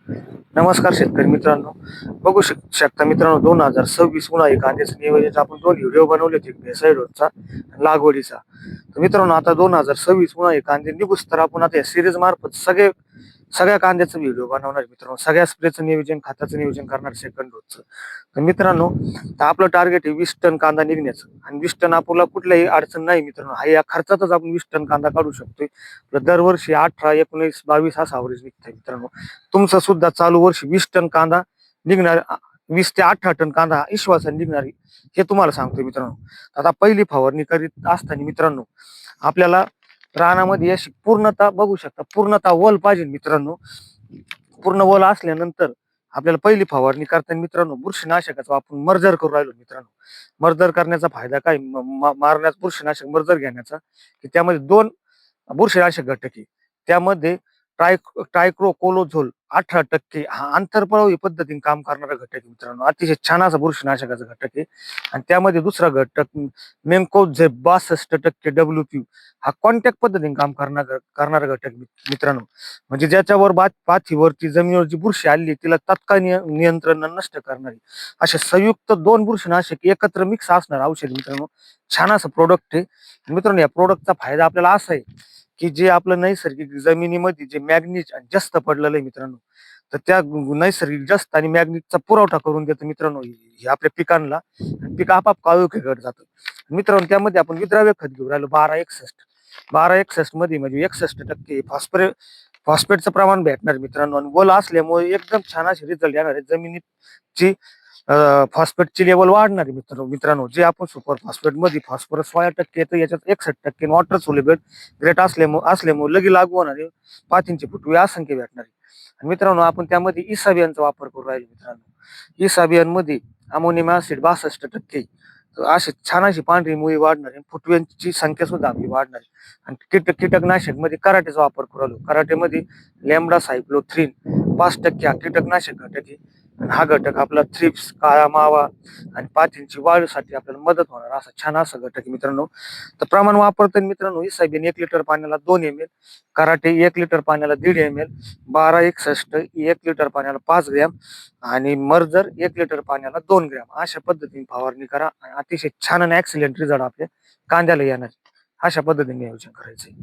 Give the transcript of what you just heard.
नमस्कार शेतकरी मित्रांनो. बघू शकता मित्रांनो, 2026 उन्हाळी कांद्याचं नियोजन आपण दोन व्हिडिओ बनवले होते, भेसाई डोसचा लागवडीचा. तर मित्रांनो, आता 2026 उन्हाळी कांदे निघूस तर आपण आता या सिरीज मार्फत सगळ्या कांद्याचं व्हिडिओ बनवणार आहे मित्रांनो. सगळ्या स्प्रेचं नियोजन, खताचं नियोजन करणार सेकंड डोसचं. तर मित्रांनो, तर आपलं टार्गेट आहे 20 टन कांदा निघण्याचं, आणि 20 टन आपल्याला कुठल्याही अडचण नाही मित्रांनो. हा या खर्चातच आपण 20 टन कांदा काढू शकतोय. दरवर्षी 18, 19, 22 असा अवरेज निघतंय मित्रांनो. तुमचं सुद्धा चालू वर्षी 20 टन कांदा निघणार, 20 ते 18 टन कांदा विश्वासाने निघणार हे तुम्हाला सांगतोय मित्रांनो. आता पहिली फवारणी करीत असताना मित्रांनो, आपल्याला रानामध्ये अशी पूर्णता बघू शकता, पूर्णता वल पाहिजे मित्रांनो. पूर्ण वल असल्यानंतर आपल्याला पहिली फवारणी करताना मित्रांनो, बुरशीनाशकाचा आपण मर्जर करू राहिलो मित्रांनो. मर्जर करण्याचा फायदा काय, मारण्याचा बुरशीनाशक मर्जर घेण्याचा, की त्यामध्ये दोन बुरशीनाशक घटक आहे. त्यामध्ये ट्रायक्रोकोलोझोल 18% हा आंतरप्रवाही पद्धतीने काम करणारा घटक आहे मित्रांनो. अतिशय छान असा बुरशीनाशकाचा घटक आहे. आणि त्यामध्ये दुसरा घटक मेन्कोझेब 62% WP हा कॉन्टॅक्ट पद्धतीने काम करणारा घटक मित्रांनो. म्हणजे ज्याच्यावर पाथीवरती जमिनीवरची बुरशी आली तिला तात्काळ नियंत्रण नष्ट करणारी असे संयुक्त दोन बुरशीनाशक एकत्र मिक्स असणार औषध मित्रांनो. छान असं प्रोडक्ट आहे मित्रांनो. या प्रोडक्टचा फायदा आपल्याला असा आहे की जे आपलं नैसर्गिक जमिनीमध्ये जे मॅग्नीज जास्त पडलेलं आहे मित्रांनो, तर त्या नैसर्गिक जास्त आणि मॅग्नीजचा पुरवठा करून देतं मित्रांनो हे आपल्या पिकांना. पीक आपाप काळोखीकडे जातं मित्रांनो. त्यामध्ये आपण विद्राव्य खत घेऊन राहिलो 1261 मध्ये, म्हणजे 61% फॉस्फेटचं प्रमाण भेटणार मित्रांनो. आणि वल असल्यामुळे एकदम छान असे रिझल्ट येणार आहे. जमिनीची फॉस्फेटची लेवल वाढणार आहे मित्रांनो. जे आपण सुपर फॉस्फेट मध्ये फॉस्फरस 16% येतं, याच्यात 61% वॉटर सोल्युबल ग्रेट असल्यामुळे लगे लागू होणारे पातींचे फुटवे असंख्य भेटणार आहे. आणि मित्रांनो, आपण त्यामध्ये इसाबियांचा वापर करू राहिले मित्रांनो. इसाबियांमध्ये अमोनियम ऍसिड 62%, अशी छान अशी पांढरी मुळी वाढणार आहे. फुटव्यांची संख्या सुद्धा आपली वाढणार आहे. आणि कीटकनाशक मध्ये कराटेचा वापर करू राहिलो. कराटेमध्ये लॅम्बडा सायक्लोथ्रिन 5% हा कीटकनाशक घटक आहे. आणि हा घटक आपला थ्रिप्स, काळा मावा आणि पातींची वाढीसाठी आपल्याला मदत होणार असा छान असा घटक आहे मित्रांनो. तर प्रमाण वापरताना मित्रांनो, इसाबियन 1 लिटर पाण्याला 2 ml, कराटे 1 लिटर पाण्याला 1.5 ml, 1261 1 लिटर पाण्याला 5 ग्रॅम, आणि मर्जर 1 लिटर पाण्याला 2 ग्रॅम अशा पद्धतीने फवारणी करा. आणि अतिशय छान आणि ऍक्सिलेंट रिझल्ट आपल्या कांद्याला येणार. अशा पद्धतीने नियोजन करायचंय.